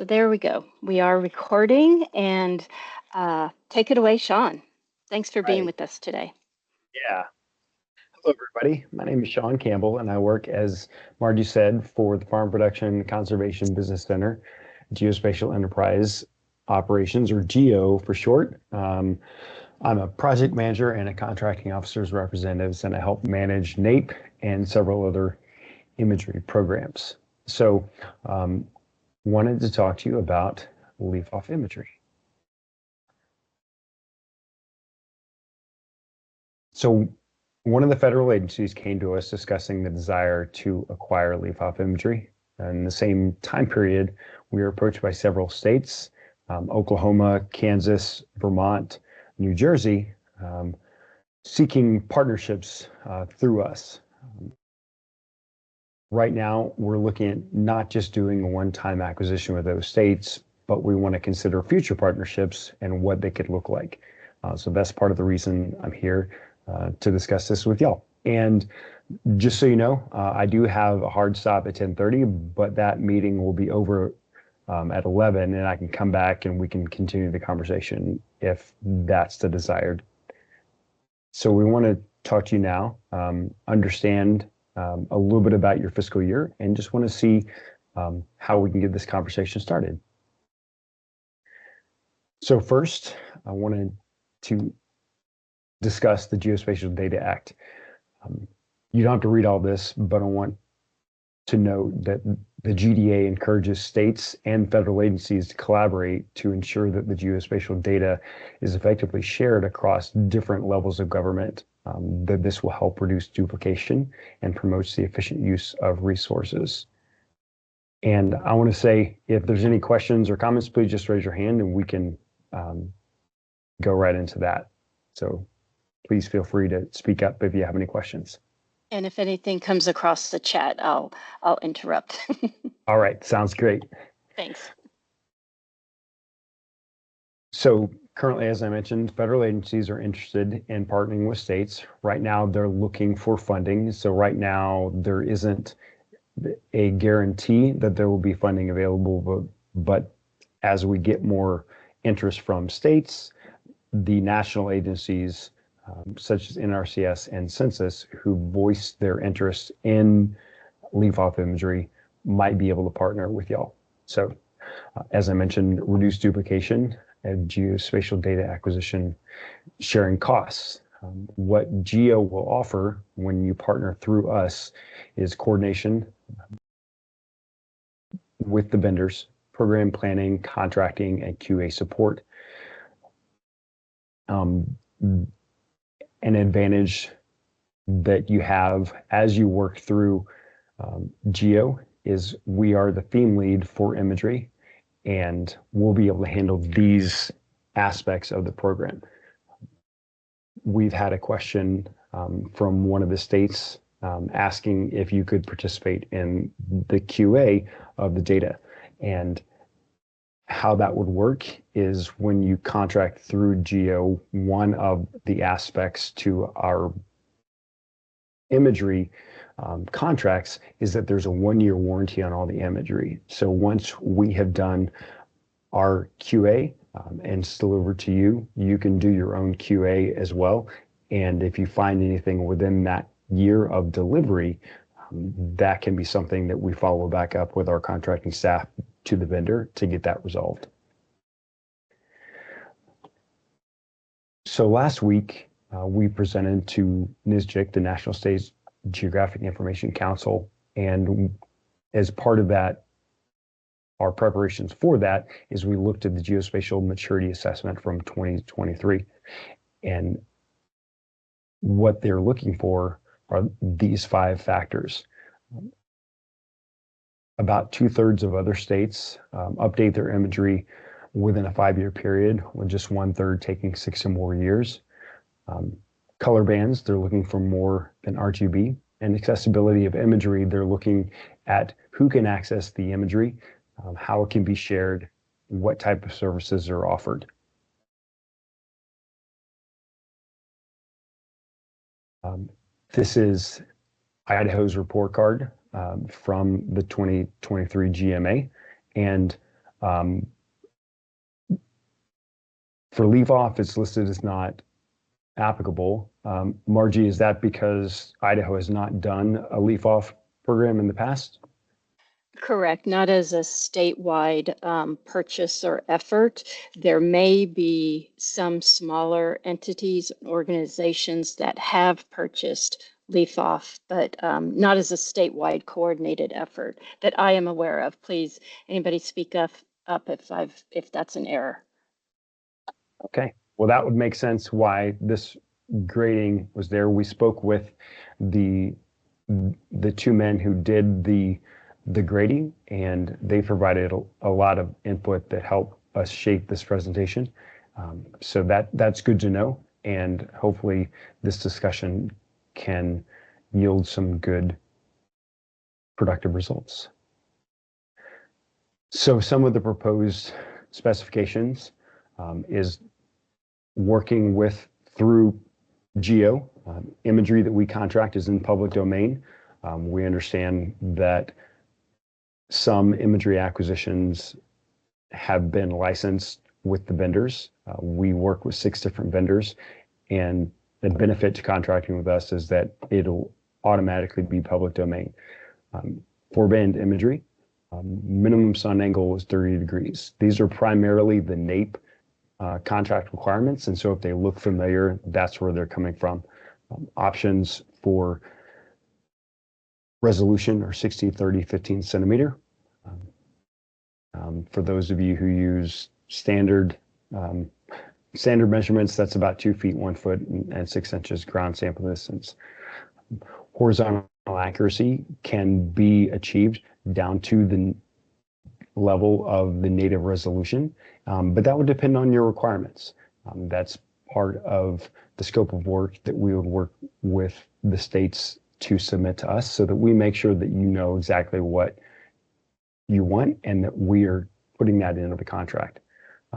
So there we go. We are recording, and take it away, Sean. Thanks for being Right. with us today. Yeah. Hello, everybody. My name is Sean Campbell, and I work, as Margie said, for the Farm Production Conservation Business Center, Geospatial Enterprise Operations, or GEO for short. I'm a project manager and a contracting officer's representatives, and I help manage NAEP and several other imagery programs. So, wanted to talk to you about leaf-off imagery. So one of the federal agencies came to us discussing the desire to acquire leaf-off imagery. In the same time period, we were approached by several states, Oklahoma, Kansas, Vermont, New Jersey, seeking partnerships through us. Right now, we're looking at not just doing a one-time acquisition with those states, but we want to consider future partnerships and what they could look like. So that's part of the reason I'm here to discuss this with y'all. And just so you know, I do have a hard stop at 10:30, but that meeting will be over at 11, and I can come back and we can continue the conversation if that's the desired. So we want to talk to you now, understand a little bit about your fiscal year, and just want to see how we can get this conversation started. So first, I wanted to discuss the Geospatial Data Act. You don't have to read all this, but I want to note that the GDA encourages states and federal agencies to collaborate to ensure that the geospatial data is effectively shared across different levels of government, that this will help reduce duplication and promotes the efficient use of resources. And I want to say, if there's any questions or comments, please just raise your hand and we can go right into that. So please feel free to speak up if you have any questions. And if anything comes across the chat, I'll interrupt. All right, sounds great. Thanks. So currently, as I mentioned, federal agencies are interested in partnering with states. Right now, they're looking for funding. So right now, there isn't a guarantee that there will be funding available, but as we get more interest from states, the national agencies, such as NRCS and Census, who voice their interest in leaf-off imagery, might be able to partner with y'all. So as I mentioned, reduce duplication and geospatial data acquisition, sharing costs. What GEO will offer when you partner through us is coordination with the vendors, program planning, contracting, and QA support. An advantage that you have as you work through GEO is we are the theme lead for imagery, and we'll be able to handle these aspects of the program. We've had a question from one of the states asking if you could participate in the QA of the data. And how that would work is when you contract through GEO, one of the aspects to our imagery contracts is that there's a 1-year warranty on all the imagery. So once we have done our QA and it's delivered to you, you can do your own QA as well. And if you find anything within that year of delivery, that can be something that we follow back up with our contracting staff to the vendor to get that resolved. So last week, we presented to NSGIC, the National States Geographic Information Council, and as part of that, our preparations for that is we looked at the geospatial maturity assessment from 2023, and what they're looking for are these 5 factors. About 2/3 of other states update their imagery within a 5-year period, with just 1/3 taking 6 or more years. Color bands, they're looking for more than RGB. And accessibility of imagery, they're looking at who can access the imagery, how it can be shared, what type of services are offered. This is Idaho's report card from the 2023 GMA, and Um, for leave off, it's listed as not applicable. Margie, is that because Idaho has not done a leaf off program in the past? Correct, not as a statewide purchase or effort. There may be some smaller entities and organizations that have purchased leaf off, but not as a statewide coordinated effort that I am aware of. Please, anybody speak up if that's an error. Okay, well, that would make sense why this grading was there. We spoke with the two men who did the grading, and they provided a lot of input that helped us shape this presentation. So that's good to know, and hopefully this discussion can yield some good productive results. So some of the proposed specifications is working with through geo imagery that we contract is in public domain. We understand that some imagery acquisitions have been licensed with the vendors. We work with 6 different vendors, and the benefit to contracting with us is that it'll automatically be public domain. For band imagery, minimum sun angle is 30 degrees. These are primarily the NAEP contract requirements, and so if they look familiar, that's where they're coming from. Options for resolution are 60, 30, 15 centimeter. For those of you who use standard measurements, that's about 2 feet, 1 foot, and 6 inches ground sample distance. Horizontal accuracy can be achieved down to the level of the native resolution, but that would depend on your requirements. That's part of the scope of work that we would work with the states to submit to us, so that we make sure that you know exactly what you want and that we are putting that into the contract.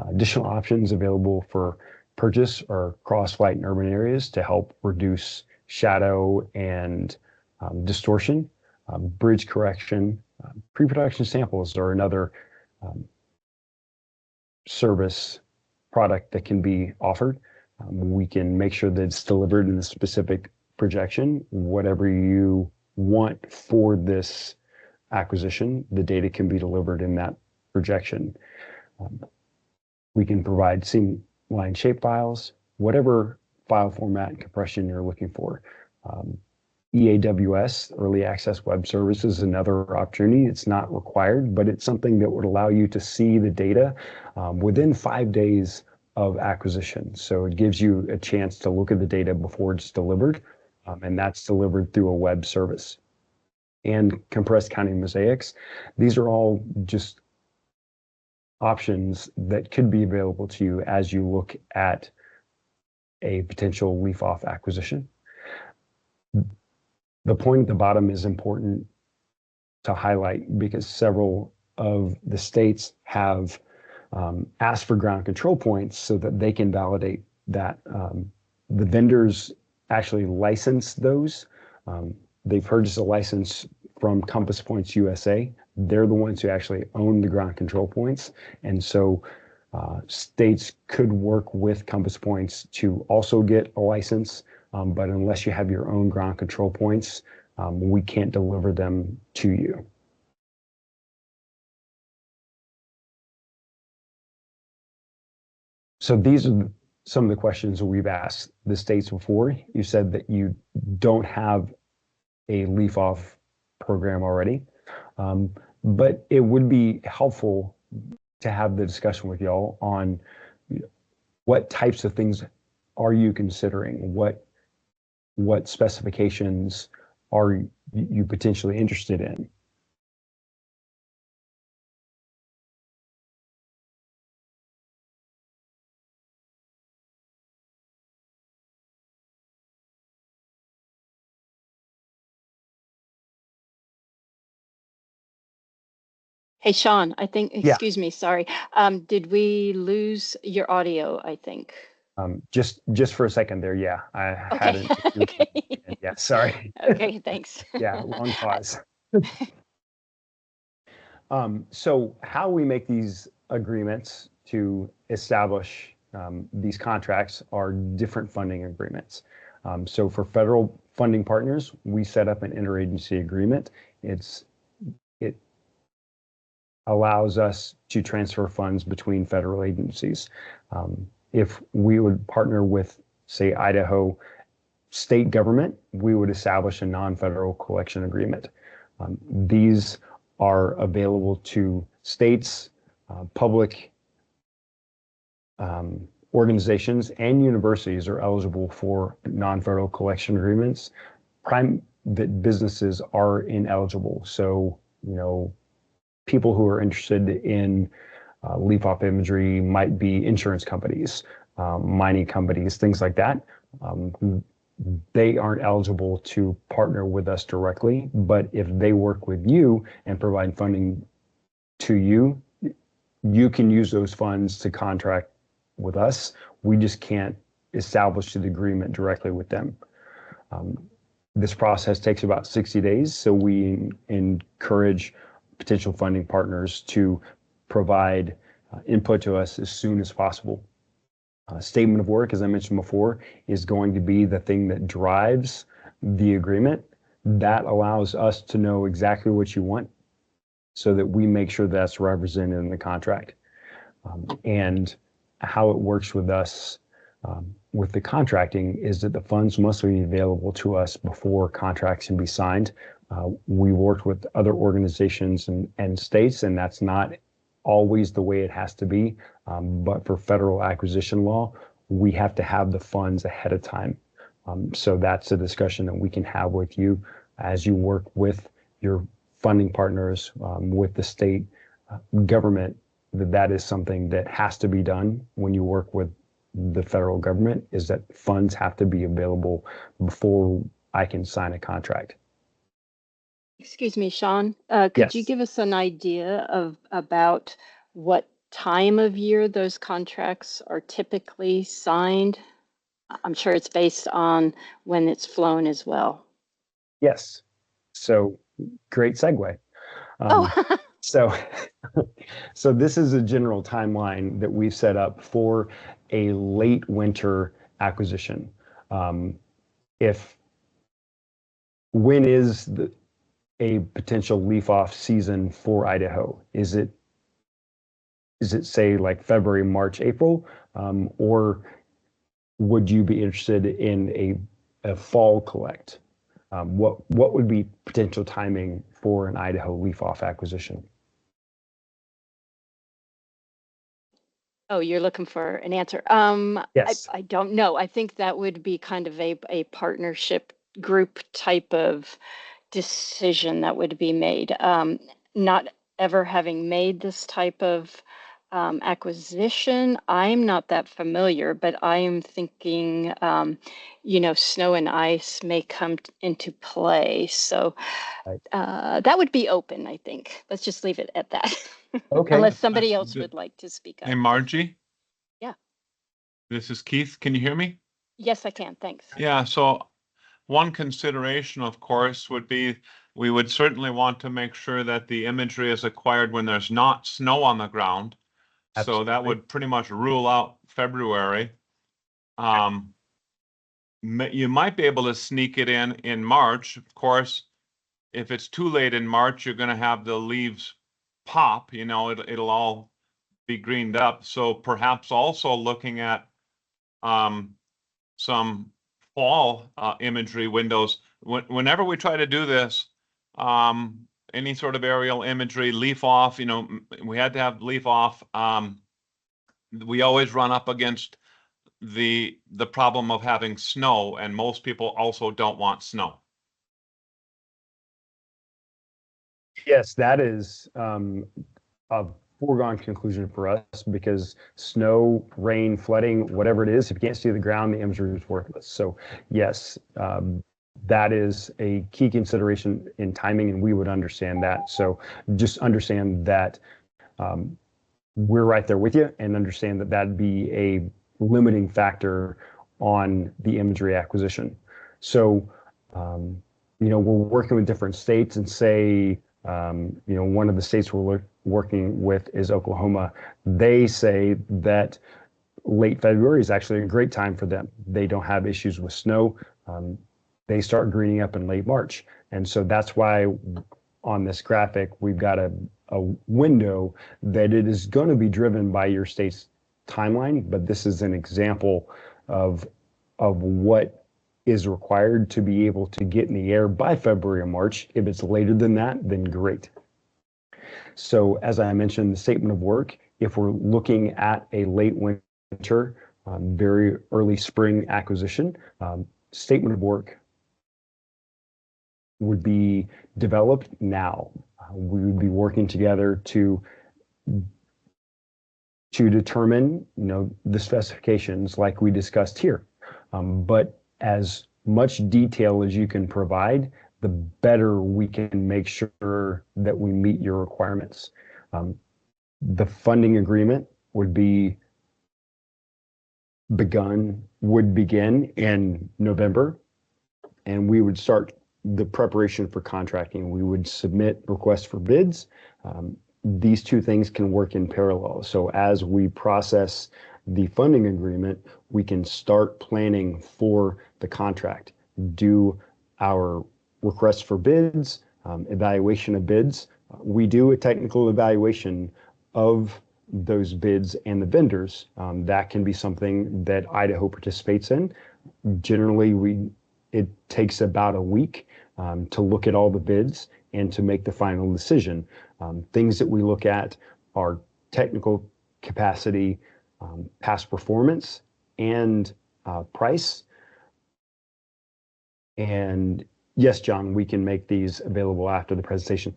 Additional options available for purchase are cross-light in urban areas to help reduce shadow and distortion, bridge correction. Pre-production samples are another service product that can be offered. We can make sure that it's delivered in the specific projection. Whatever you want for this acquisition, the data can be delivered in that projection. We can provide scene line shape files, whatever file format and compression you're looking for. EAWS, Early Access Web Service, is another opportunity. It's not required, but it's something that would allow you to see the data within 5 days of acquisition. So it gives you a chance to look at the data before it's delivered, and that's delivered through a web service. And compressed counting mosaics. These are all just options that could be available to you as you look at a potential leaf-off acquisition. The point at the bottom is important to highlight because several of the states have asked for ground control points so that they can validate that. The vendors actually license those. They purchase a license from Compass Points USA. They're the ones who actually own the ground control points. And so states could work with Compass Points to also get a license. But unless you have your own ground control points, we can't deliver them to you. So these are some of the questions that we've asked the states before. You said that you don't have a leaf-off program already, but it would be helpful to have the discussion with y'all on what types of things are you considering? What specifications are you potentially interested in? Hey, Sean, I think, Yeah, excuse me, sorry. Did we lose your audio, I think? just for a second there, yeah, I had Okay. an issue. Okay. Yeah, sorry. Okay, thanks. Yeah, long pause. So how we make these agreements to establish these contracts are different funding agreements. So for federal funding partners, we set up an interagency agreement. It allows us to transfer funds between federal agencies. If we would partner with, say, Idaho state government, we would establish a non-federal collection agreement. These are available to states, public organizations, and universities are eligible for non-federal collection agreements. Private businesses are ineligible. So, people who are interested in leaf-off imagery might be insurance companies, mining companies, things like that. They aren't eligible to partner with us directly, but if they work with you and provide funding to you, you can use those funds to contract with us. We just can't establish the agreement directly with them. This process takes about 60 days, so we encourage potential funding partners to provide input to us as soon as possible. Statement of work, as I mentioned before, is going to be the thing that drives the agreement. That allows us to know exactly what you want so that we make sure that's represented in the contract. And how it works with us with the contracting is that the funds must be available to us before contracts can be signed. We worked with other organizations and states, and that's not always the way it has to be. But for federal acquisition law, we have to have the funds ahead of time. So that's a discussion that we can have with you as you work with your funding partners, with the state government, that is something that has to be done when you work with the federal government, is that funds have to be available before I can sign a contract. Excuse me, Sean, could you Yes. give us an idea of about what time of year those contracts are typically signed? I'm sure it's based on when it's flown as well. Yes. So great segue. Oh, So, so this is a general timeline that we've set up for a late winter acquisition. If when is a potential leaf off season for Idaho? Is it say like February, March, April, or would you be interested in a fall collect? What would be potential timing for an Idaho leaf off acquisition? oh, you're looking for an answer. Yes. I don't know. I think that would be kind of a partnership group type of decision that would be made. Not ever having made this type of acquisition, I'm not that familiar, but I am thinking, snow and ice may come into play. So Right. that would be open, I think. Let's just leave it at that. Okay. Unless somebody else would like to speak Hey, up. Margie, Yeah. this is Keith. Can you hear me? Yes, I can. Thanks. Yeah, so one consideration, of course, would be we would certainly want to make sure that the imagery is acquired when there's not snow on the ground. So that Absolutely. would pretty much rule out February. You might be able to sneak it in March. Of course, if it's too late in March, you're going to have the leaves pop, it'll all be greened up. So perhaps also looking at some fall imagery windows. Whenever we try to do this, any sort of aerial imagery, leaf off, we had to have leaf off. We always run up against the problem of having snow, and most people also don't want snow. Yes, that is a foregone conclusion for us because snow, rain, flooding, whatever it is, if you can't see the ground, the imagery is worthless. So yes, that is a key consideration in timing, and we would understand that. So just understand that we're right there with you, and understand that that'd be a limiting factor on the imagery acquisition. So, we're working with different states, and say One of the states we're working with is Oklahoma. They say that late February is actually a great time for them. They don't have issues with snow. They start greening up in late March. And so that's why on this graphic, we've got a window that it is going to be driven by your state's timeline, but this is an example of what is required to be able to get in the air by February or March. If it's later than that, then great. So as I mentioned, the statement of work, if we're looking at a late winter, very early spring acquisition, statement of work would be developed now. We would be working together to determine, the specifications like we discussed here. But as much detail as you can provide, the better we can make sure that we meet your requirements. The funding agreement would begin in November, and we would start the preparation for contracting. We would submit requests for bids. These two things can work in parallel. So as we process the funding agreement, we can start planning for the contract, do our requests for bids, evaluation of bids. We do a technical evaluation of those bids and the vendors. That can be something that Idaho participates in. Generally, it takes about a week to look at all the bids and to make the final decision. Things that we look at are technical capacity, past performance, and price. And yes, John, we can make these available after the presentation.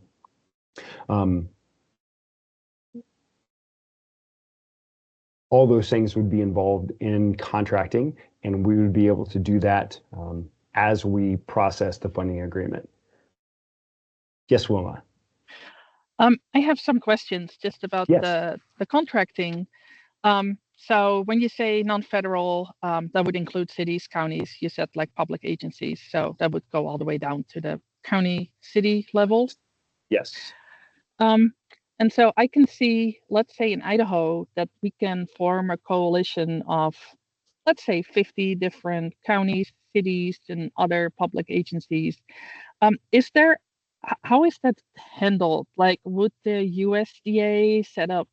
All those things would be involved in contracting, and we would be able to do that as we process the funding agreement. Yes, Wilma. I have some questions just about the contracting. So when you say non-federal, that would include cities, counties, you said like public agencies. So that would go all the way down to the county, city level. Yes. And so I can see, let's say in Idaho, that we can form a coalition of, let's say 50 different counties, cities, and other public agencies. How is that handled? Like, would the USDA set up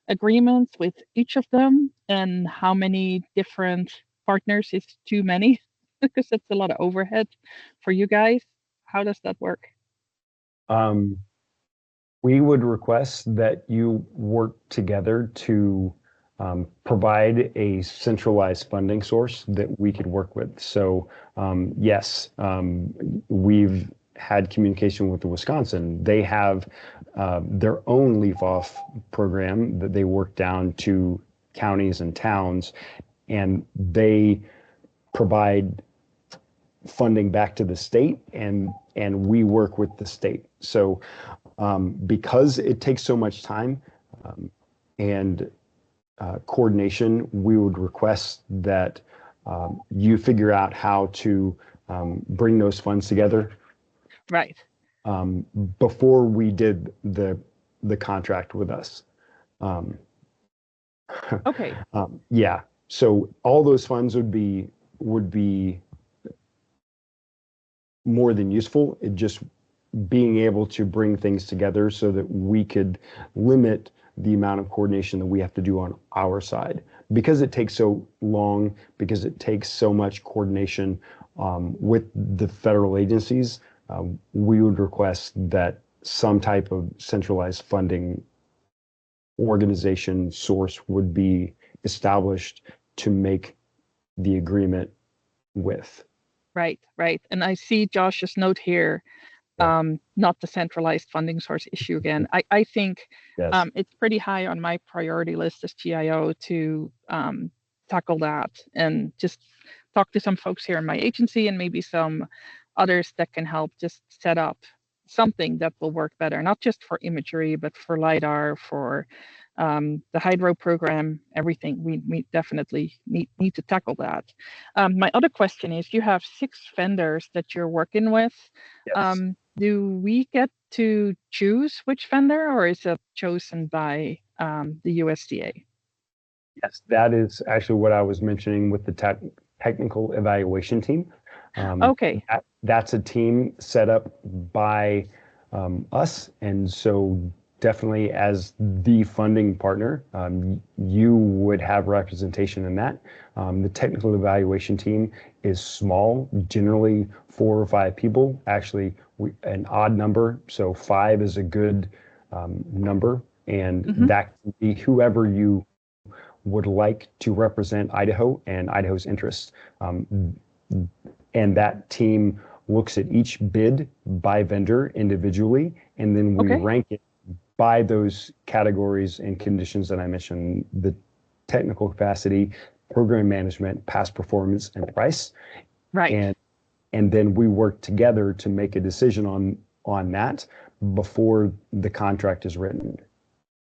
agreements with each of them? And how many different partners is too many? Because that's a lot of overhead for you guys. How does that work? We would request that you work together to provide a centralized funding source that we could work with. So yes, we've had communication with Wisconsin. They have their own leaf-off program that they work down to counties and towns, and they provide funding back to the state, and we work with the state. So because it takes so much time and coordination, we would request that you figure out how to bring those funds together. Right. Before we did the contract with us. Okay. Yeah. So all those funds would be more than useful. It just being able to bring things together so that we could limit the amount of coordination that we have to do on our side, because it takes so long, because it takes so much coordination with the federal agencies. We would request that some type of centralized funding organization source would be established to make the agreement with. Right. And I see Josh's note here, not the centralized funding source issue again. I think Yes. It's pretty high on my priority list as GIO to tackle that and just talk to some folks here in my agency and maybe some others that can help just set up something that will work better, not just for imagery, but for LiDAR, for the hydro program, everything. We definitely need to tackle that. My other question is, you have 6 vendors that you're working with. Yes. do we get to choose which vendor, or is it chosen by the USDA? Yes, that is actually what I was mentioning with the technical evaluation team. Okay. That's a team set up by us, and so definitely as the funding partner, you would have representation in that. The technical evaluation team is small, generally 4 or 5 people. Actually, an odd number, so 5 is a good number, and that can be whoever you would like to represent Idaho and Idaho's interests. And that team looks at each bid by vendor individually, and then we rank it by those categories and conditions that I mentioned: the technical capacity, program management, past performance, and price. Right. And then we work together to make a decision on that before the contract is written.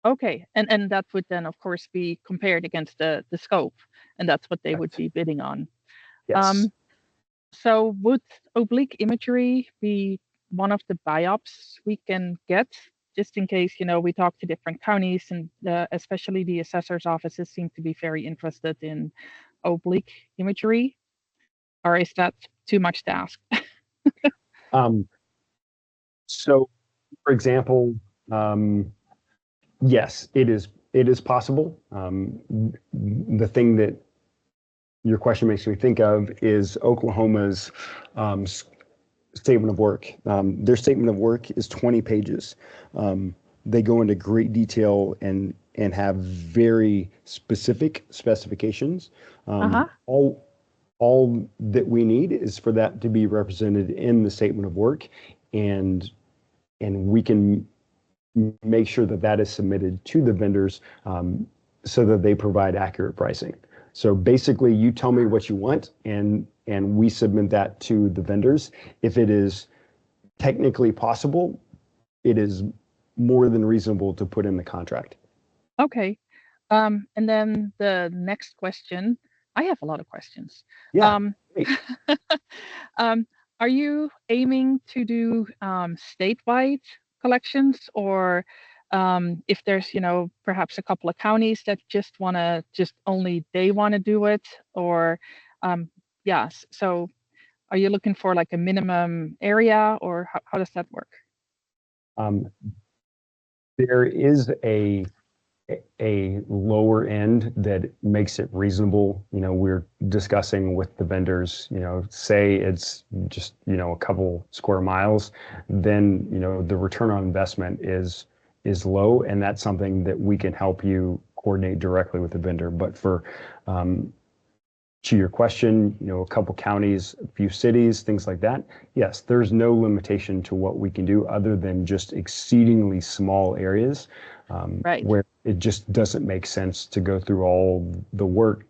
Okay, and that would then, of course, be compared against the scope, and that's what they would be bidding on. Yes. So would oblique imagery be one of the buy-ups we can get, just in case, we talk to different counties, and especially the assessor's offices seem to be very interested in oblique imagery, or is that too much to ask? So, for example, yes, it is possible. The thing that your question makes me think of is Oklahoma's statement of work. Their statement of work is 20 pages. They go into great detail and have very specific specifications. All that we need is for that to be represented in the statement of work, and we can make sure that that is submitted to the vendors so that they provide accurate pricing. So basically, you tell me what you want, and we submit that to the vendors. If it is technically possible, it is more than reasonable to put in the contract. Okay. And then the next question, I have a lot of questions. Yeah. Are you aiming to do statewide collections, or if there's, perhaps a couple of counties that just only they want to do it, or yes. So are you looking for like a minimum area, or how does that work? There is a lower end that makes it reasonable. We're discussing with the vendors, say it's just, a couple square miles, then, the return on investment is low, and that's something that we can help you coordinate directly with the vendor. But for, to your question, a couple counties, a few cities, things like that, yes, there's no limitation to what we can do other than just exceedingly small areas. Where it just doesn't make sense to go through all the work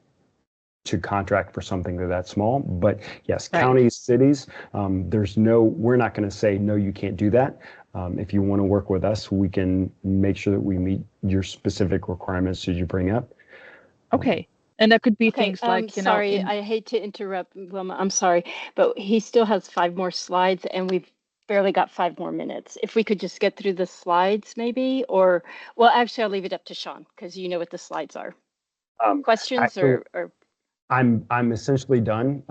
to contract for something that small. But yes, counties, cities, we're not going to say, no, you can't do that. If you want to work with us, we can make sure that we meet your specific requirements that you bring up. Okay. And that could be things like, sorry, I hate to interrupt, Wilma. I'm sorry, but he still has 5 more slides, and we've barely got 5 more minutes. If we could just get through the slides, maybe, or well, actually, I'll leave it up to Sean because you know what the slides are. Questions actually, or I'm essentially done.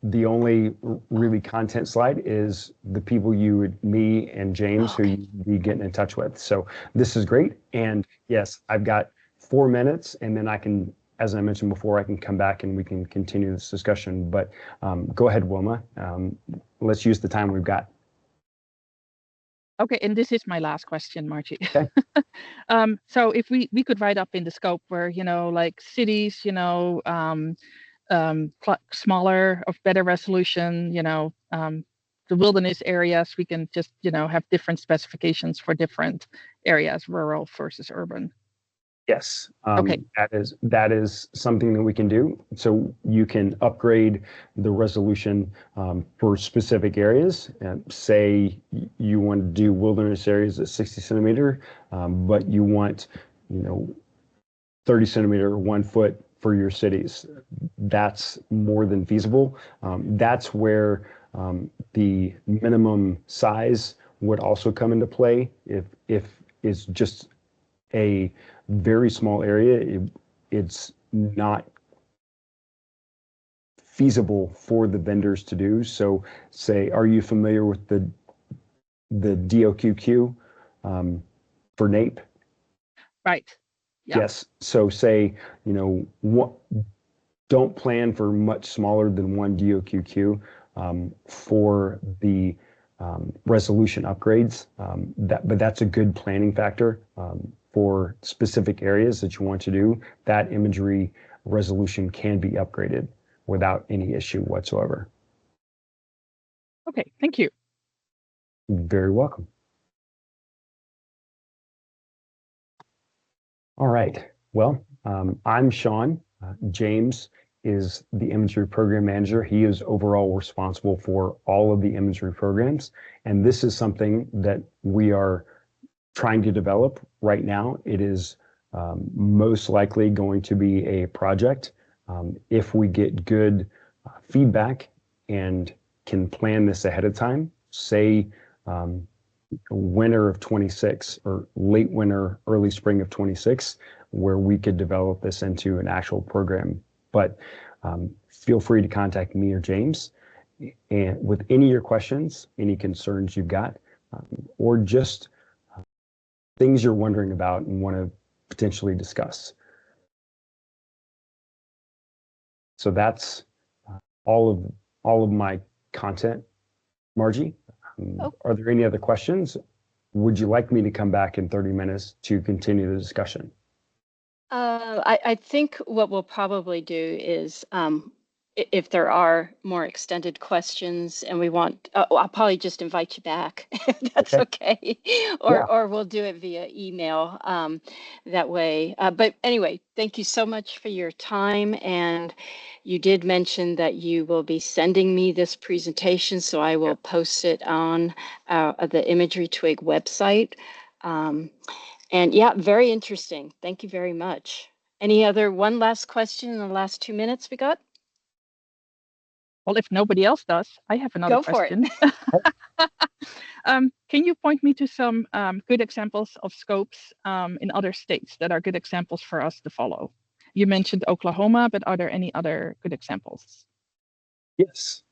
The only really content slide is the people me and James, who you'd be getting in touch with. So this is great. And yes, I've got 4 minutes, and then I can, as I mentioned before, I can come back and we can continue this discussion. But go ahead, Wilma. Let's use the time we've got. Okay, and this is my last question, Margie. Okay. So if we could write up in the scope where, like cities, smaller, of better resolution, the wilderness areas, we can just, have different specifications for different areas, rural versus urban. Yes. Okay. That is something that we can do. So you can upgrade the resolution for specific areas. Say you want to do wilderness areas at 60 centimeter, but you want, 30 centimeter, 1 foot for your cities. That's more than feasible. That's where the minimum size would also come into play if it's just a very small area. It's not feasible for the vendors to do. So say, are you familiar with the DOQQ for NAEP? Right. Yeah. Yes. So say, what, don't plan for much smaller than one DOQQ for the resolution upgrades. But that's a good planning factor for specific areas that you want to do. That imagery resolution can be upgraded without any issue whatsoever. Okay, thank you. Very welcome. All right. Well, I'm Sean. James is the imagery program manager. He is overall responsible for all of the imagery programs. And this is something that we are trying to develop right now. It is most likely going to be a project. If we get good feedback and can plan this ahead of time, say winter of 26 or late winter, early spring of 26, where we could develop this into an actual program. But feel free to contact me or James and with any of your questions, any concerns you've got, or just things you're wondering about and want to potentially discuss. So that's all of my content, Margie. Are there any other questions? Would you like me to come back in 30 minutes to continue the discussion? I think what we'll probably do is if there are more extended questions and we want, I'll probably just invite you back. If that's okay. Or we'll do it via email that way. But anyway, thank you so much for your time. And you did mention that you will be sending me this presentation, so I will post it on the Imagery TWG website. And yeah, very interesting. Thank you very much. One last question in the last 2 minutes we got? Well, if nobody else does, I have another question. Can you point me to some good examples of scopes in other states that are good examples for us to follow? You mentioned Oklahoma, but are there any other good examples? Yes.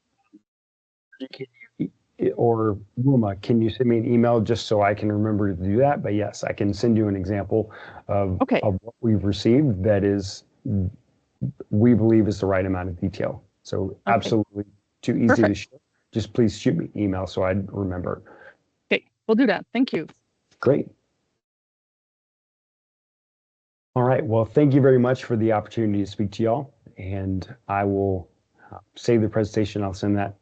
Or Wilma, can you send me an email just so I can remember to do that? But yes, I can send you an example of what we've received that is, we believe is the right amount of detail. So absolutely too easy to share. Just please shoot me an email so I'd remember. Okay, we'll do that. Thank you. Great. All right. Well, thank you very much for the opportunity to speak to y'all. And I will save the presentation. I'll send that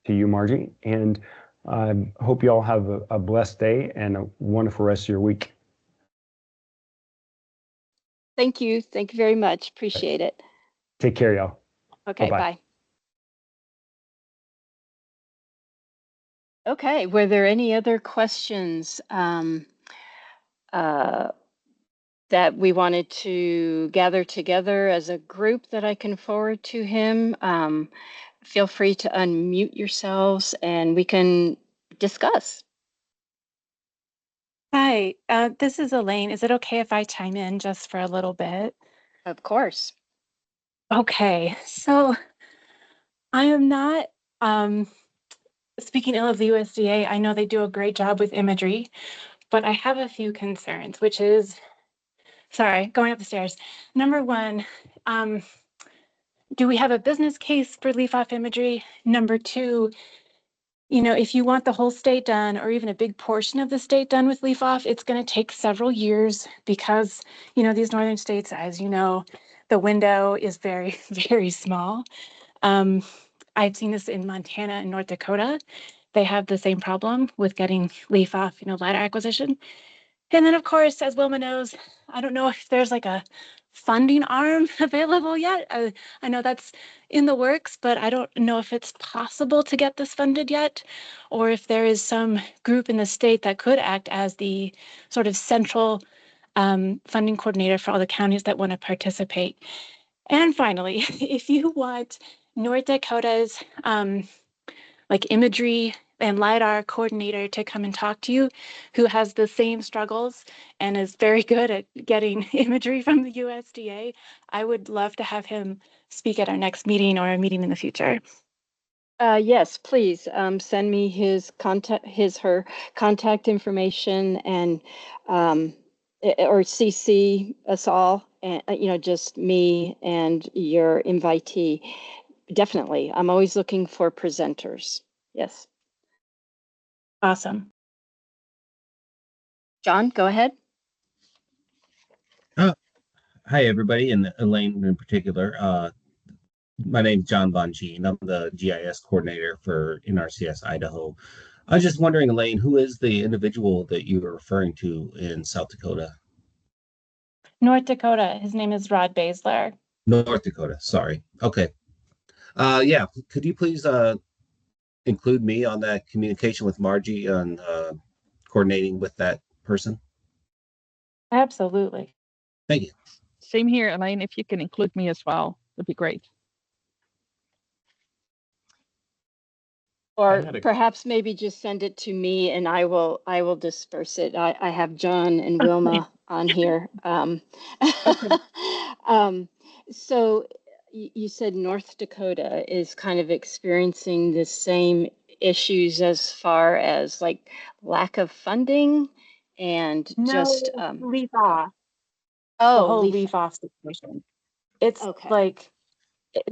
to you, Margie. And I hope you all have a blessed day and a wonderful rest of your week. Thank you. Thank you very much. Appreciate it. Take care, y'all. Okay, bye. Okay, were there any other questions that we wanted to gather together as a group that I can forward to him? Feel free to unmute yourselves and we can discuss. Hi, this is Elaine. Is it okay if I chime in just for a little bit? Of course. Okay, so I am not speaking ill of the USDA. I know they do a great job with imagery, but I have a few concerns, which is, sorry, going up the stairs. Number one, do we have a business case for leaf-off imagery? Number two, if you want the whole state done or even a big portion of the state done with leaf-off, it's going to take several years because, these northern states, as you know, the window is very, very small. I've seen this in Montana and North Dakota. They have the same problem with getting leaf-off, LiDAR acquisition. And then, of course, as Wilma knows, I don't know if there's like a funding arm available yet. I know that's in the works, but I don't know if it's possible to get this funded yet, or if there is some group in the state that could act as the sort of central funding coordinator for all the counties that want to participate. And finally, if you want North Dakota's like imagery and LiDAR coordinator to come and talk to you who has the same struggles and is very good at getting imagery from the USDA. I would love to have him speak at our next meeting or a meeting in the future. Yes, please send me her contact information and or CC us all, and just me and your invitee. Definitely, I'm always looking for presenters. Yes. Awesome. John, go ahead. Hi, everybody, and Elaine in particular. My name is John Von Gene. I'm the GIS coordinator for NRCS Idaho. I was just wondering, Elaine, who is the individual that you were referring to in South Dakota? North Dakota, his name is Rod Basler. North Dakota, sorry. Okay. Yeah, could you please include me on that communication with Margie on coordinating with that person? Absolutely. Thank you. Same here, Elaine. If you can include me as well, that'd be great. Or perhaps maybe just send it to me and I will disperse it. I have John and Wilma on here. So you said North Dakota is kind of experiencing the same issues as far as like lack of funding and just leaf off. The oh, whole leaf off situation. It's okay. like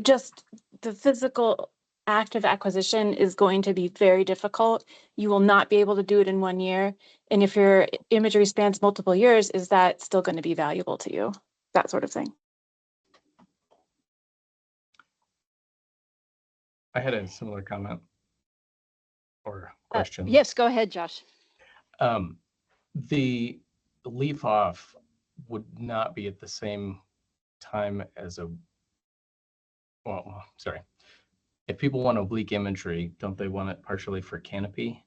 just the physical act of acquisition is going to be very difficult. You will not be able to do it in 1 year. And if your imagery spans multiple years, is that still going to be valuable to you? That sort of thing. I had a similar comment or question. Yes, go ahead, Josh. The leaf off would not be at the same time as sorry. If people want oblique imagery, don't they want it partially for canopy?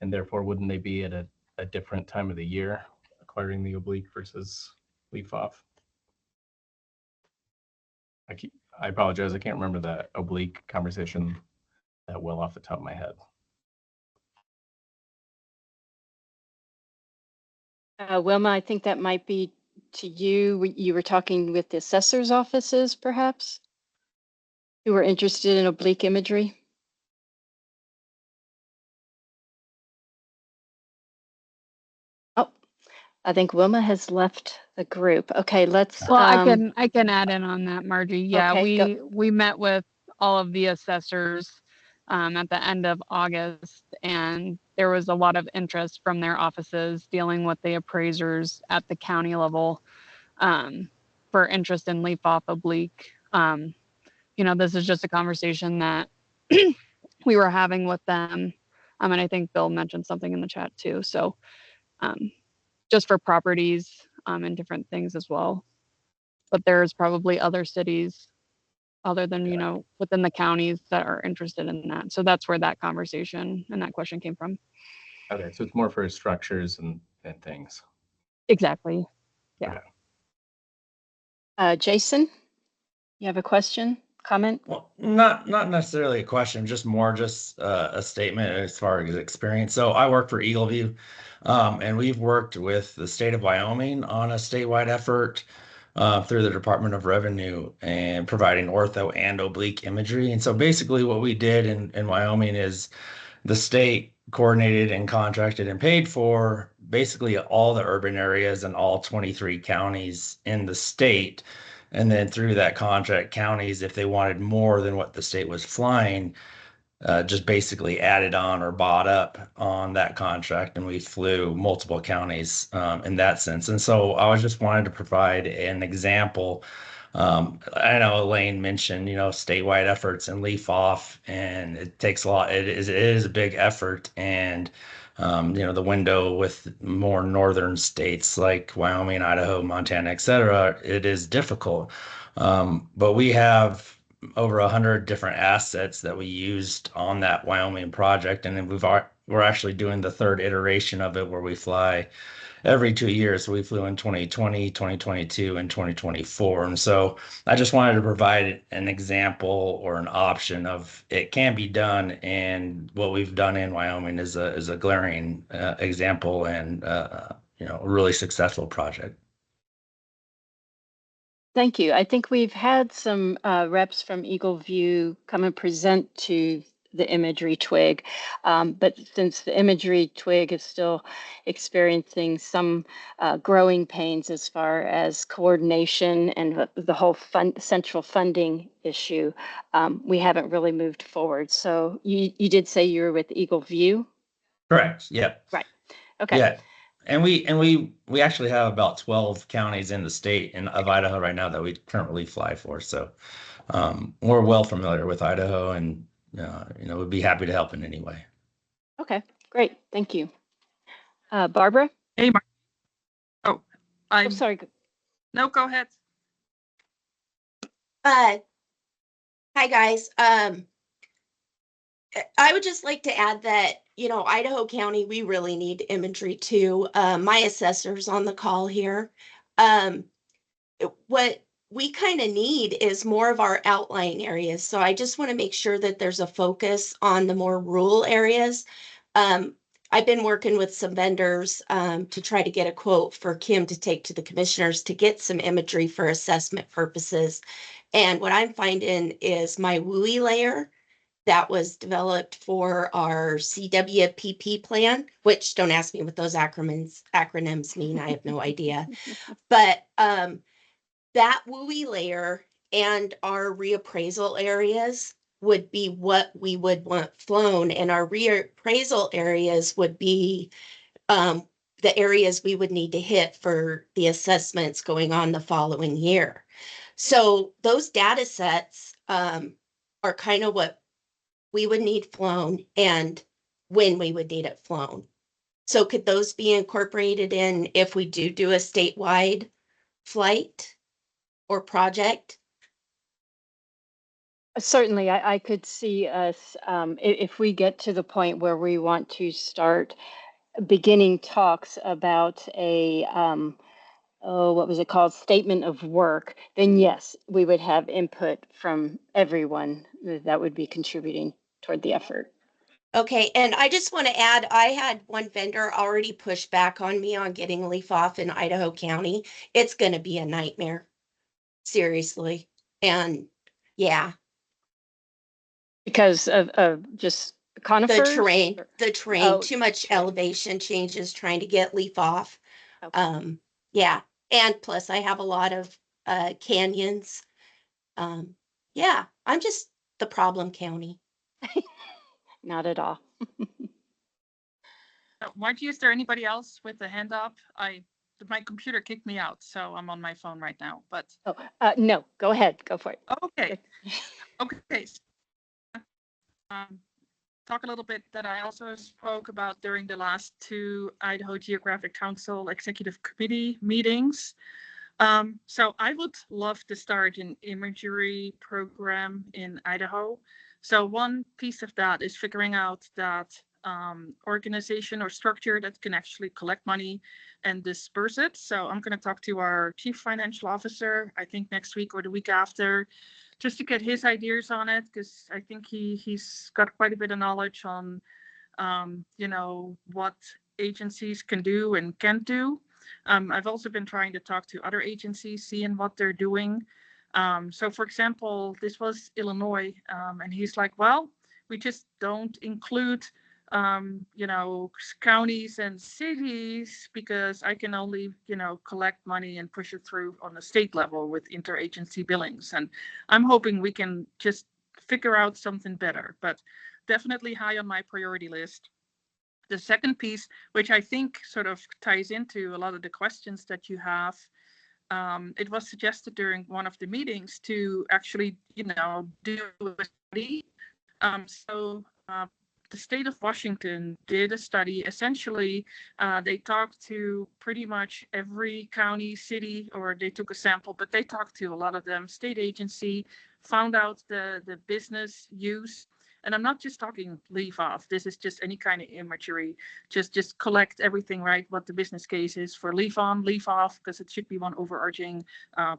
And therefore, wouldn't they be at a different time of the year acquiring the oblique versus leaf off? I apologize. I can't remember that oblique conversation that well off the top of my head. Wilma, I think that might be to you. You were talking with the assessor's offices, perhaps, who were interested in oblique imagery. Oh, I think Wilma has left the group. Okay, let's. Well, I can add in on that, Margie. Yeah, okay, we met with all of the assessors at the end of August, and there was a lot of interest from their offices dealing with the appraisers at the county level for interest in leaf off oblique. This is just a conversation that we were having with them. And I think Bill mentioned something in the chat too. So just for properties and different things as well. But there's probably other cities other than, within the counties that are interested in that. So that's where that conversation and that question came from. Okay, so it's more for structures and things. Exactly. Yeah. Okay. Jason, you have a question, comment? Well, not necessarily a question, just a statement as far as experience. So I work for Eagleview, and we've worked with the state of Wyoming on a statewide effort through the Department of Revenue and providing ortho and oblique imagery. And so basically what we did in Wyoming is the state coordinated and contracted and paid for basically all the urban areas in all 23 counties in the state. And then through that contract, counties, if they wanted more than what the state was flying, just basically added on or bought up on that contract, and we flew multiple counties in that sense. And so I was just wanted to provide an example. I know Elaine mentioned, statewide efforts and leaf off, and it takes a lot. It is a big effort, and the window with more northern states like Wyoming, Idaho, Montana, et cetera, it is difficult. But we have over 100 different assets that we used on that Wyoming project, and then we're actually doing the third iteration of it where we fly every 2 years. So we flew in 2020, 2022, and 2024. And so I just wanted to provide an example or an option of it can be done. And what we've done in Wyoming is a glaring example and a really successful project. Thank you. I think we've had some reps from Eagle View come and present to the Imagery TWG, but since the Imagery TWG is still experiencing some growing pains as far as coordination and the whole central funding issue, we haven't really moved forward. So you did say you were with Eagle View? Correct. Yeah. Right. Okay. Yeah. And we actually have about 12 counties in the state of Idaho right now that we currently fly for. So we're well familiar with Idaho, and we'd be happy to help in any way. Okay, great. Thank you. Barbara? Hey, Mark. Oh, I'm sorry. No, go ahead. Hi guys. I would just like to add that, Idaho County, we really need imagery too. My assessor's on the call here. What we kind of need is more of our outlying areas. So I just want to make sure that there's a focus on the more rural areas. I've been working with some vendors to try to get a quote for Kim to take to the commissioners to get some imagery for assessment purposes. And what I'm finding is my WUI layer that was developed for our CWPP plan, which don't ask me what those acronyms mean. I have no idea. But that WUI layer and our reappraisal areas would be what we would want flown, and our reappraisal areas would be the areas we would need to hit for the assessments going on the following year. So those data sets are kind of what we would need flown and when we would need it flown. So could those be incorporated in if we do a statewide flight or project? Certainly, I could see us, if we get to the point where we want to start beginning talks about a, what was it called? Statement of work, then yes, we would have input from everyone that would be contributing toward the effort. Okay, and I just want to add, I had one vendor already push back on me on getting leaf off in Idaho County. It's going to be a nightmare, seriously. And yeah. Because of just conifers? The terrain, too much elevation changes trying to get leaf off. Okay. Yeah, and plus I have a lot of canyons. Yeah, I'm just the problem county. Not at all. Margie, is there anybody else with a hand up? My computer kicked me out, so I'm on my phone right now. But no, go ahead, go for it. Okay. Okay. Talk a little bit that I also spoke about during the last 2 Idaho Geographic Council Executive Committee meetings. So I would love to start an imagery program in Idaho. So one piece of that is figuring out that organization or structure that can actually collect money and disperse it. So I'm going to talk to our chief financial officer, I think next week or the week after, just to get his ideas on it, because I think he's got quite a bit of knowledge on, what agencies can do and can't do. I've also been trying to talk to other agencies, seeing what they're doing. So for example, this was Illinois, and he's like, well, we just don't include counties and cities because I can only, collect money and push it through on the state level with interagency billings. And I'm hoping we can just figure out something better, but definitely high on my priority list. The second piece, which I think sort of ties into a lot of the questions that you have, it was suggested during one of the meetings to actually, do a study. The state of Washington did a study. Essentially, they talked to pretty much every county, city, or they took a sample, but they talked to a lot of them, state agency, found out the business use, And I'm not just talking leaf off. This is just any kind of imagery. Just collect everything, right? What the business case is for leaf on, leaf off, because it should be one overarching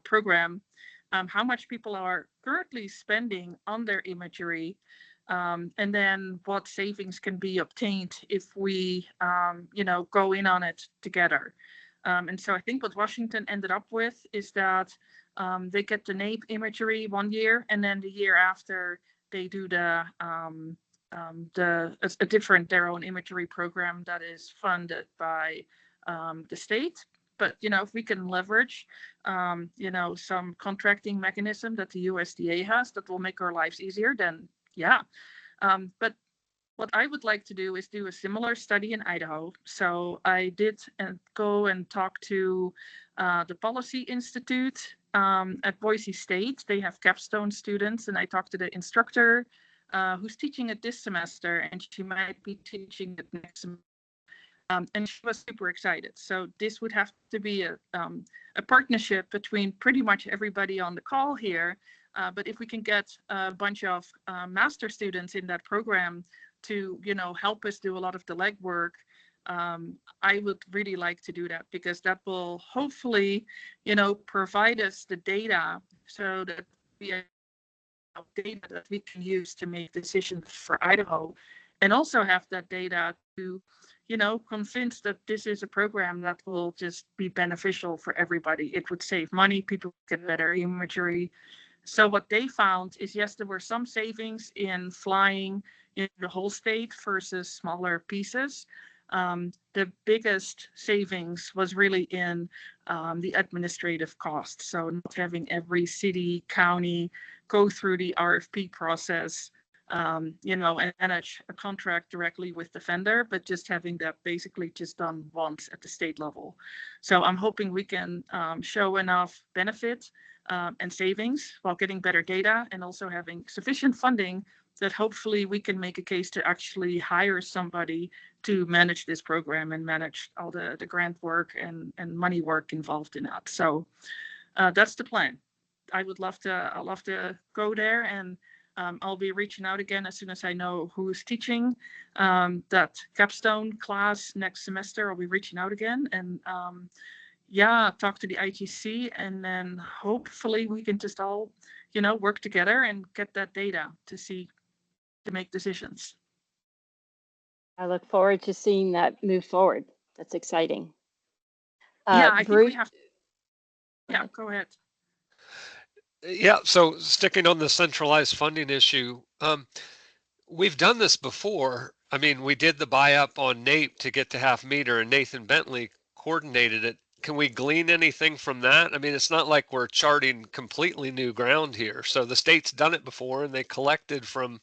program. How much people are currently spending on their imagery, and then what savings can be obtained if we, go in on it together. And so I think what Washington ended up with is that they get the NAEP imagery 1 year, and then the year after they do a different their own imagery program that is funded by the state. But if we can leverage some contracting mechanism that the USDA has that will make our lives easier, then yeah. But what I would like to do is do a similar study in Idaho. So I did go and talk to the Policy Institute at Boise State. They have capstone students, and I talked to the instructor who's teaching it this semester, and she might be teaching it next semester. And she was super excited. So this would have to be a partnership between pretty much everybody on the call here. But if we can get a bunch of master students in that program to, help us do a lot of the legwork, I would really like to do that, because that will hopefully, provide us the data so that we have data that we can use to make decisions for Idaho, and also have that data to, convince that this is a program that will just be beneficial for everybody. It would save money, people get better imagery. So what they found is, yes, there were some savings in flying in the whole state versus smaller pieces. The biggest savings was really in the administrative costs. So not having every city, county go through the RFP process, and manage a contract directly with the vendor, but just having that basically just done once at the state level. So I'm hoping we can show enough benefit and savings while getting better data, and also having sufficient funding that hopefully we can make a case to actually hire somebody to manage this program and manage all the grant work and money work involved in that. So that's the plan. I'd love to go there, and I'll be reaching out again as soon as I know who's teaching that capstone class next semester. I'll be reaching out again and talk to the ITC, and then hopefully we can just all, work together and get that data to make decisions. I look forward to seeing that move forward. That's exciting. I think we have. Yeah, go ahead. Yeah, so sticking on the centralized funding issue, we've done this before. I mean, we did the buy-up on NAEP to get to half meter, and Nathan Bentley coordinated it. Can we glean anything from that? I mean, it's not like we're charting completely new ground here. So the state's done it before, and they collected from,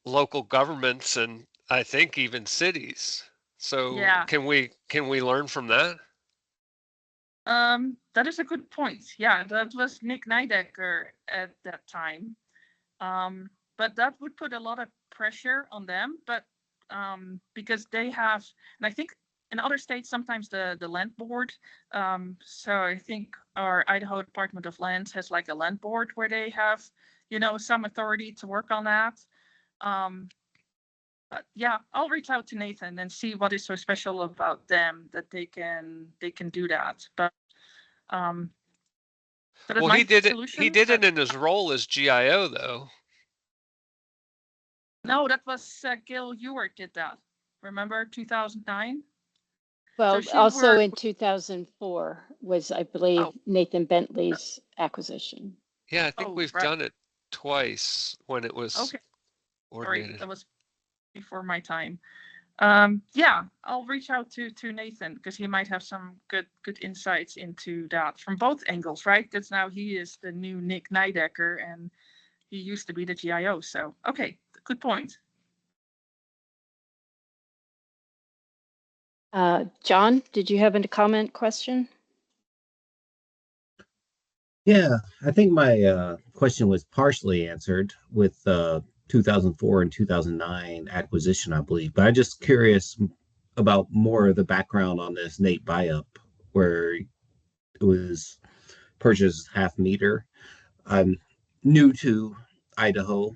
local governments, and I think even cities. So Yeah. can we learn from that? That is a good point. Yeah, that was Nick Nidecker at that time. But that would put a lot of pressure on them. But because they have, and I think in other states, sometimes the land board. So I think our Idaho Department of Lands has like a land board where they have, some authority to work on that. But yeah, I'll reach out to Nathan and see what is so special about them that they can do that. But well, he did it. He did it in his role as GIO, though. No, that was Gil Ewart did that. Remember 2009? Well, also in 2004 was, I believe, Nathan Bentley's acquisition. Yeah, I think we've done it twice when it was coordinated. Sorry, that was before my time. I'll reach out to Nathan, because he might have some good insights into that from both angles, right? Because now he is the new Nick Nidecker, and he used to be the GIO. So, okay, good point. John, did you have a comment, question? Yeah, I think my question was partially answered with 2004 and 2009 acquisition, I believe. But I'm just curious about more of the background on this NAEP buy-up, where it was purchased half meter. I'm new to Idaho,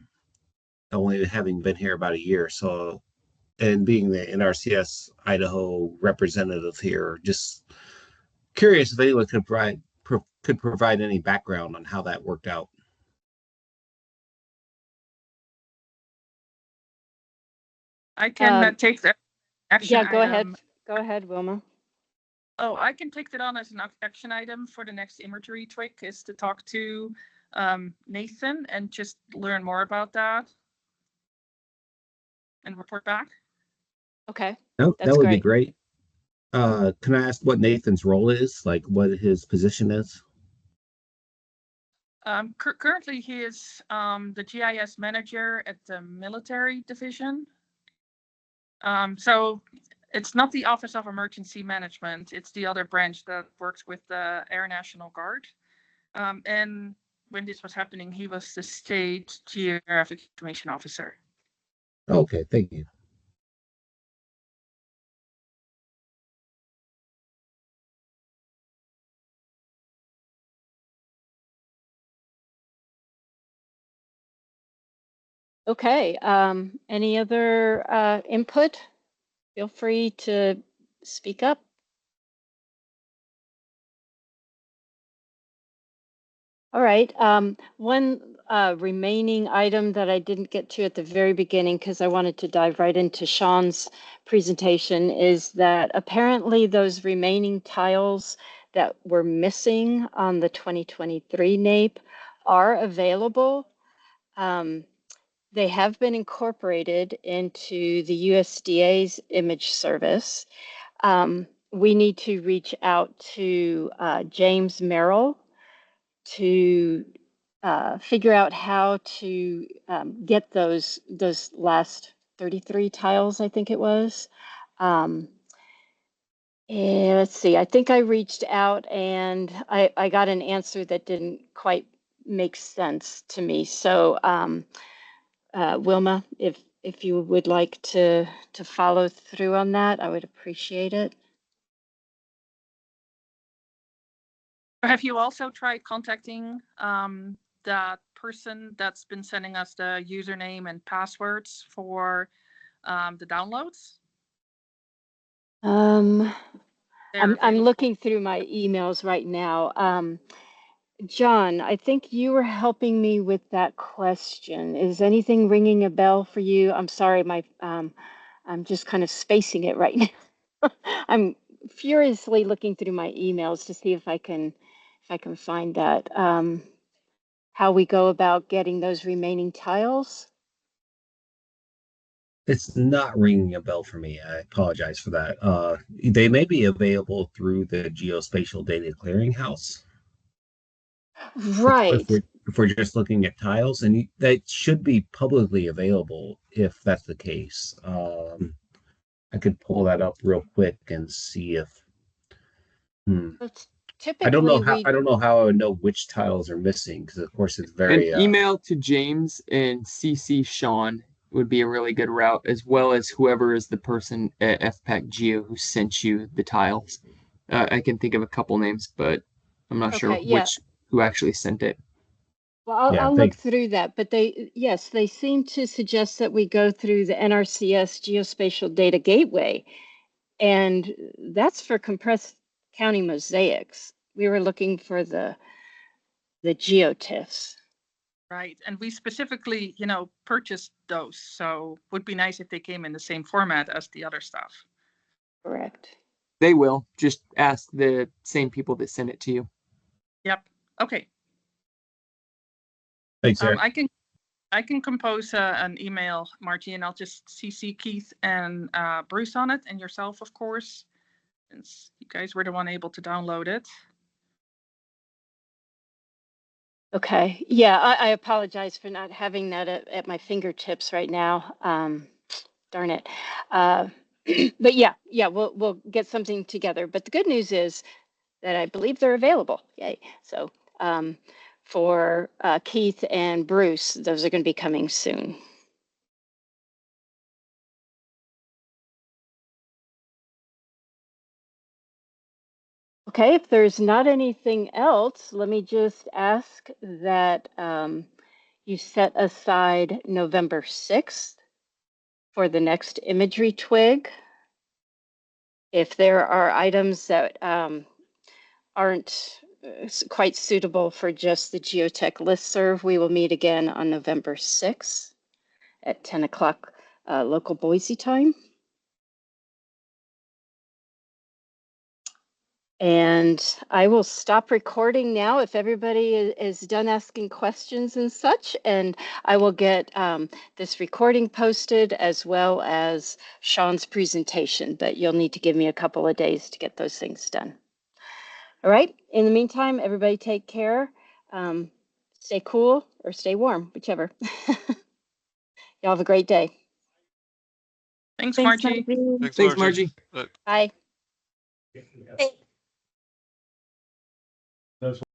only having been here about a year. So, and being the NRCS Idaho representative here, just curious if anyone could provide any background on how that worked out. I can take the action Yeah, go item. ahead. Go ahead, Wilma. Oh, I can take that on as an action item for the next Imagery TWG, is to talk to Nathan and just learn more about that and report back. Okay. No, That's that would be great. great. Can I ask what Nathan's role is? Like what his position is? Currently, he is the GIS manager at the military division. So it's not the Office of Emergency Management. It's the other branch that works with the Air National Guard. And when this was happening, he was the state geographic information officer. Okay, thank you. Okay. Any other input? Feel free to speak up. All right. One remaining item that I didn't get to at the very beginning because I wanted to dive right into Sean's presentation is that apparently those remaining tiles that were missing on the 2023 NAEP are available. They have been incorporated into the USDA's image service. We need to reach out to James Merrill to figure out how to get those last 33 tiles, I think it was. And let's see, I think I reached out and I got an answer that didn't quite make sense to me. So Wilma, if you would like to follow through on that, I would appreciate it. Have you also tried contacting that person that's been sending us the username and passwords for the downloads? I'm looking through my emails right now. John, I think you were helping me with that question. Is anything ringing a bell for you? I'm sorry, I'm just kind of spacing it right now. I'm furiously looking through my emails to see if I can find that. How we go about getting those remaining tiles? It's not ringing a bell for me. I apologize for that. They may be available through the Geospatial Data Clearinghouse. Right. If we're just looking at tiles, and that should be publicly available if that's the case. I could pull that up real quick and see if. Typically, I don't know how I would know which tiles are missing because, of course, it's An very. email to James and CC Sean would be a really good route, as well as whoever is the person at FPAC Geo who sent you the tiles. I can think of a couple names, but I'm not sure who actually sent it. Well, I'll look through that, but they seem to suggest that we go through the NRCS Geospatial Data Gateway, and that's for compressed county mosaics. We were looking for the GeoTIFFs. Right, and we specifically, purchased those, so would be nice if they came in the same format as the other stuff. Correct. They will. Just ask the same people that sent it to you. Yep. Okay. Thanks, Eric. I can compose an email, Margie, and I'll just CC Keith and Bruce on it, and yourself, of course, since you guys were the one able to download it. Okay. Yeah, I apologize for not having that at my fingertips right now. Darn it. But yeah, we'll get something together. But the good news is that I believe they're available. Yay. So for Keith and Bruce, those are going to be coming soon. Okay, if there's not anything else, let me just ask that you set aside November 6th for the next imagery twig. If there are items that aren't quite suitable for just the geotech listserv, we will meet again on November 6th at 10 o'clock local Boise time. And I will stop recording now if everybody is done asking questions and such, and I will get this recording posted as well as Sean's presentation, but you'll need to give me a couple of days to get those things done. All right, in the meantime, everybody take care. Stay cool or stay warm, whichever. Y'all have a great day. Thanks, Margie. Thanks, Margie. Bye. Thank